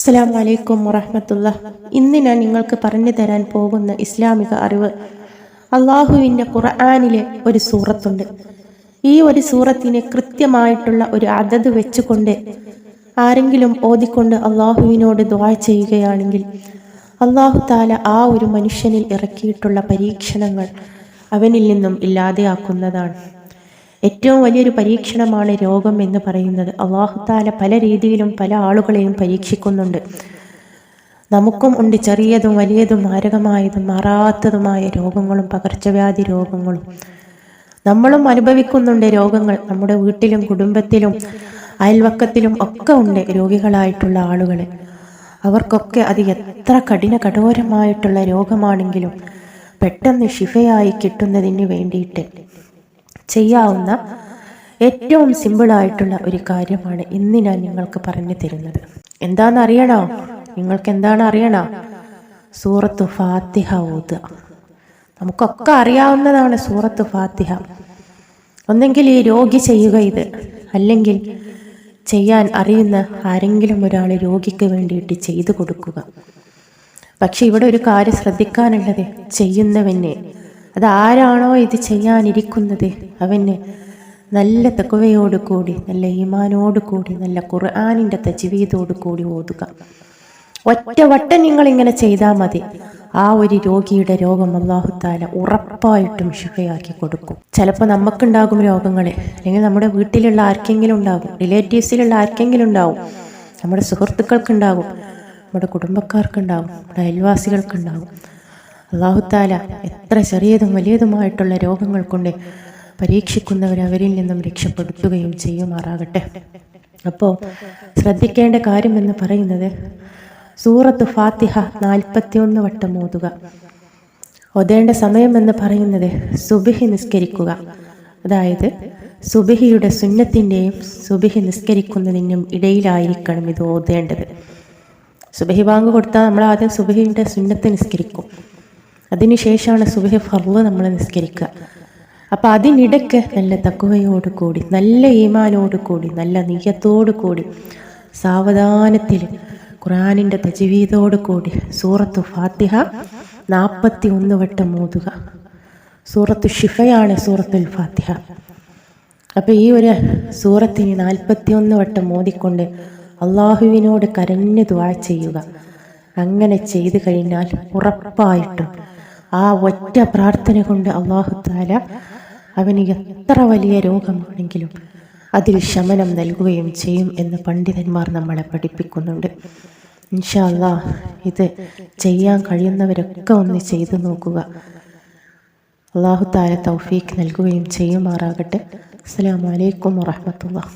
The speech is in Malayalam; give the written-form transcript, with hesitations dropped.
അസ്സലാമു അലൈക്കും വറഹ്മത്തുള്ളാഹി. ഇന്ന് ഞാൻ നിങ്ങൾക്ക് പറഞ്ഞു തരാൻ പോകുന്ന ഇസ്ലാമിക അറിവ്, അള്ളാഹുവിൻ്റെ ഖുർആനിലെ ഒരു സൂറത്തുണ്ട്. ഈ ഒരു സൂറത്തിന് കൃത്യമായിട്ടുള്ള ഒരു അദദ് വെച്ചുകൊണ്ട് ആരെങ്കിലും ഓതിക്കൊണ്ട് അള്ളാഹുവിനോട് ദുആ ചെയ്യുകയാണെങ്കിൽ അള്ളാഹു താല ആ ഒരു മനുഷ്യനിൽ ഇറക്കിയിട്ടുള്ള പരീക്ഷണങ്ങൾ അവനിൽ നിന്നും ഇല്ലാതെയാക്കുന്നതാണ്. ഏറ്റവും വലിയൊരു പരീക്ഷണമാണ് രോഗം എന്ന് പറയുന്നത്. അല്ലാഹു തആല പല രീതിയിലും പല ആളുകളെയും പരീക്ഷിക്കുന്നുണ്ട്. നമുക്കും ഉണ്ട് ചെറിയതും വലിയതും മാരകമായതും മാറാത്തതുമായ രോഗങ്ങളും പകർച്ചവ്യാധി രോഗങ്ങളും. നമ്മളും അനുഭവിക്കുന്നുണ്ട് രോഗങ്ങൾ. നമ്മുടെ വീട്ടിലും കുടുംബത്തിലും അയൽവക്കത്തിലും ഒക്കെ ഉണ്ട് രോഗികളായിട്ടുള്ള ആളുകൾ. അവർക്കൊക്കെ അത് എത്ര കഠോരമായിട്ടുള്ള രോഗമാണെങ്കിലും പെട്ടെന്ന് ശിഫയായി കിട്ടുന്നതിന് വേണ്ടിയിട്ട് ചെയ്യാവുന്ന ഏറ്റവും സിമ്പിളായിട്ടുള്ള ഒരു കാര്യമാണ് ഇന്ന് ഞാൻ നിങ്ങൾക്ക് പറഞ്ഞു തരുന്നത്. എന്താണെന്നറിയണോ? നിങ്ങൾക്ക് എന്താണ് അറിയണോ? സൂറത്തു ഫാത്തിഹ ഓതുക. നമുക്കൊക്കെ അറിയാവുന്നതാണ് സൂറത്തു ഫാത്തിഹ. ഒന്നെങ്കിൽ ഈ രോഗി ചെയ്യുക ഇത്, അല്ലെങ്കിൽ ചെയ്യാൻ അറിയുന്ന ആരെങ്കിലും ഒരാൾ രോഗിക്ക് വേണ്ടിയിട്ട് ചെയ്തു കൊടുക്കുക. പക്ഷെ ഇവിടെ ഒരു കാര്യം ശ്രദ്ധിക്കാനുള്ളത്, ചെയ്യുന്നവനെ, അത് ആരാണോ ഇത് ചെയ്യാനിരിക്കുന്നത് അവന് നല്ല തഖ്വയോട് കൂടി, നല്ല ഈമാനോട് കൂടി, നല്ല ഖുർആനിൻ്റെ തജ്വീദോട് കൂടി ഓതുക. ഒറ്റ വട്ടം നിങ്ങളിങ്ങനെ ചെയ്താൽ മതി. ആ ഒരു രോഗിയുടെ രോഗം അല്ലാഹു തആല ഉറപ്പായിട്ടും ശിഫയാക്കി കൊടുക്കും. ചിലപ്പോൾ നമുക്കുണ്ടാകും രോഗങ്ങൾ, അല്ലെങ്കിൽ നമ്മുടെ വീട്ടിലുള്ള ആർക്കെങ്കിലും ഉണ്ടാകും, റിലേറ്റീവ്സിലുള്ള ആർക്കെങ്കിലും ഉണ്ടാവും, നമ്മുടെ സുഹൃത്തുക്കൾക്കുണ്ടാകും, നമ്മുടെ കുടുംബക്കാർക്കുണ്ടാകും, നമ്മുടെ അയൽവാസികൾക്കുണ്ടാകും. അല്ലാഹു തആല എത്ര ചെറിയതും വലിയതുമായിട്ടുള്ള രോഗങ്ങൾ കൊണ്ട് പരീക്ഷിക്കുന്നവരെ അവരിൽ നിന്നും രക്ഷപ്പെടുത്തുകയും ചെയ്യുമാറാകട്ടെ. അപ്പോൾ ശ്രദ്ധിക്കേണ്ട കാര്യം എന്ന് പറയുന്നത്, സൂറത്ത് ഫാത്തിഹ 41 വട്ടം ഓതുക. ഓതേണ്ട സമയം എന്ന് പറയുന്നത് സുബ്ഹി നിസ്കരിക്കുക. അതായത് സുബ്ഹിയുടെ സുന്നത്തിൻ്റെയും സുബ്ഹി നിസ്കരിക്കുന്നതിനും ഇടയിലായിരിക്കണം ഇത് ഓതേണ്ടത്. സുബ്ഹി ബാങ്ക് കൊടുത്താൽ നമ്മൾ ആദ്യം സുബ്ഹിയുടെ സുന്നത്ത് നിസ്കരിക്കും, അതിനുശേഷമാണ് സുബ്ഹി ഫർള് നമ്മൾ നിസ്കരിക്കുക. അപ്പം അതിനിടയ്ക്ക് നല്ല തഖ്വയോട് കൂടി, നല്ല ഈമാനോട് കൂടി, നല്ല നിയ്യത്തോട് കൂടി, സാവധാനത്തിൽ ഖുർആനിൻ്റെ തജ്വീദോട് കൂടി സൂറത്തു ഫാത്തിഹ 41 വട്ടം ഓതുക. സൂറത്തു ഷിഫയാണ് സൂറത്തുൽ ഫാത്തിഹ. അപ്പം ഈ ഒരു സൂറത്തിന് 41 വട്ടം ഓതിക്കൊണ്ട് അള്ളാഹുവിനോട് കരഞ്ഞ് ദുആ ചെയ്യുക. അങ്ങനെ ചെയ്തു കഴിഞ്ഞാൽ ഉറപ്പായിട്ടും ആ ഒറ്റ പ്രാർത്ഥന കൊണ്ട് അല്ലാഹു തആല അവന് എത്ര വലിയ രോഗമാണെങ്കിലും അതിൽ ശമനം നൽകുകയും ചെയ്യും എന്ന് പണ്ഡിതന്മാർ നമ്മളെ പഠിപ്പിക്കുന്നുണ്ട്. ഇൻഷാ അല്ലാഹ് ഇത് ചെയ്യാൻ കഴിയുന്നവരൊക്കെ ഒന്ന് ചെയ്തു നോക്കുക. അല്ലാഹു തആല തൗഫീഖ് നൽകുകയും ചെയ്യുമാറാകട്ടെ. അസ്സലാമു അലൈക്കും വറഹ്മത്തുള്ളാഹി.